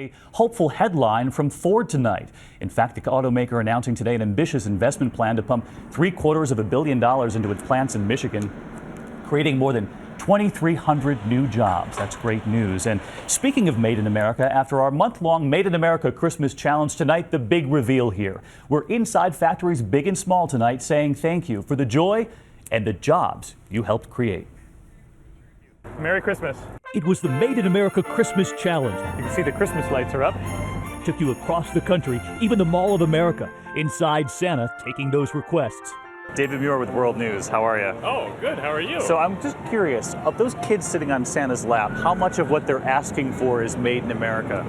a hopeful headline from Ford tonight. In fact, the automaker announcing today an ambitious investment plan to pump $750 million into its plants in Michigan, creating more than 2,300 new jobs. That's great news. And speaking of Made in America, after our month-long Made in America Christmas challenge tonight, the big reveal here. We're inside factories big and small tonight saying thank you for the joy and the jobs you helped create. Merry Christmas. It was the Made in America Christmas Challenge. You can see the Christmas lights are up. Took you across the country, even the Mall of America, inside Santa taking those requests. David Muir with World News. How are you? Oh, good. How are you? So I'm just curious, of those kids sitting on Santa's lap, how much of what they're asking for is made in America?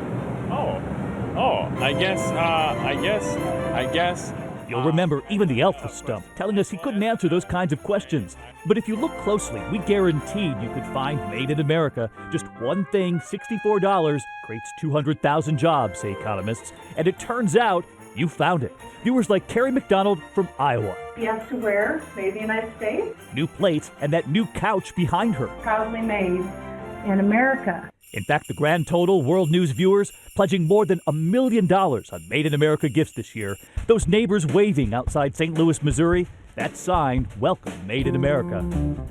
I guess. You'll remember even the elf was stumped, telling us he couldn't answer those kinds of questions. But if you look closely, we guaranteed you could find Made in America. Just one thing, $64, creates 200,000 jobs, say economists. And it turns out you found it. Viewers like Carrie McDonald from Iowa. Yes to where? Made in the United States. New plates and that new couch behind her. Proudly made in America. In fact, the grand total, World News viewers pledging more than $1 million on Made in America gifts this year. Those neighbors waving outside St. Louis, Missouri. That sign, welcome Made in America.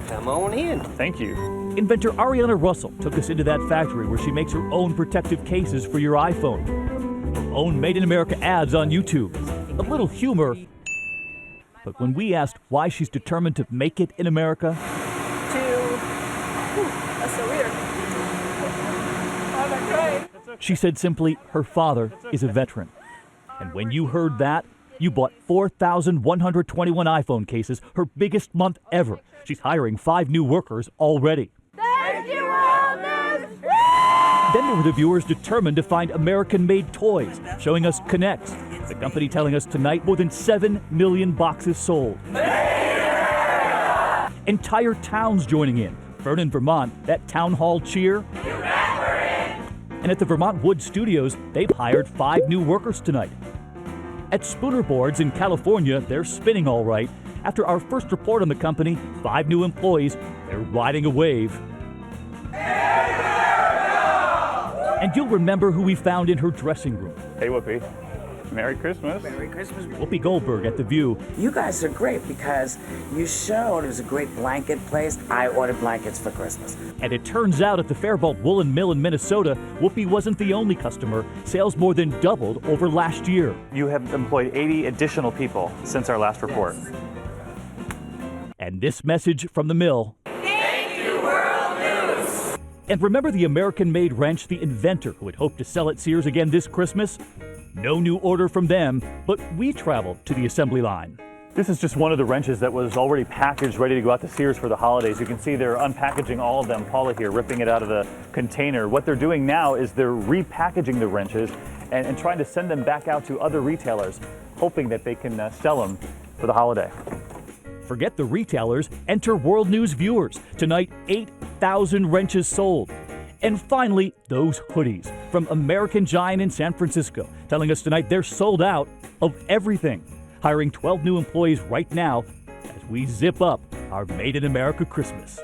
Come on in. Thank you. Inventor Ariana Russell took us into that factory where she makes her own protective cases for your iPhone. Her own Made in America ads on YouTube. A little humor. But when we asked why she's determined to make it in America, That's so weird. I'm not crying. she said simply her father is a veteran. And when you heard that, you bought 4,121 iPhone cases, her biggest month ever. She's hiring 5 new workers already. Thank you, World News! Then there were the viewers determined to find American-made toys, showing us Connects. The company telling us tonight more than 7 million boxes sold. Entire towns joining in. Vernon, Vermont, that town hall cheer. And at the Vermont Wood Studios, they've hired 5 new workers tonight. At Spooner Boards in California, they're spinning all right. After our first report on the company, 5 new employees, they're riding a wave. And you'll remember who we found in her dressing room. Hey, Whoopi. Merry Christmas. Merry Christmas. Whoopi Goldberg at The View. You guys are great because you showed it was a great blanket place. I ordered blankets for Christmas. And it turns out at the Faribault Woolen Mill in Minnesota, Whoopi wasn't the only customer. Sales more than doubled over last year. You have employed 80 additional people since our last report. Yes. And this message from the mill. Thank you, World News! And remember the American-made wrench, the inventor who had hoped to sell at Sears again this Christmas? No new order from them, but we traveled to the assembly line. This is just one of the wrenches that was already packaged, ready to go out to Sears for the holidays. You can see they're unpackaging all of them. Paula here, ripping it out of the container. What they're doing now is they're repackaging the wrenches and trying to send them back out to other retailers, hoping that they can sell them for the holiday. Forget the retailers, enter World News viewers. Tonight, 8,000 wrenches sold. And finally, those hoodies from American Giant in San Francisco, telling us tonight they're sold out of everything. Hiring 12 new employees right now as we zip up our Made in America Christmas.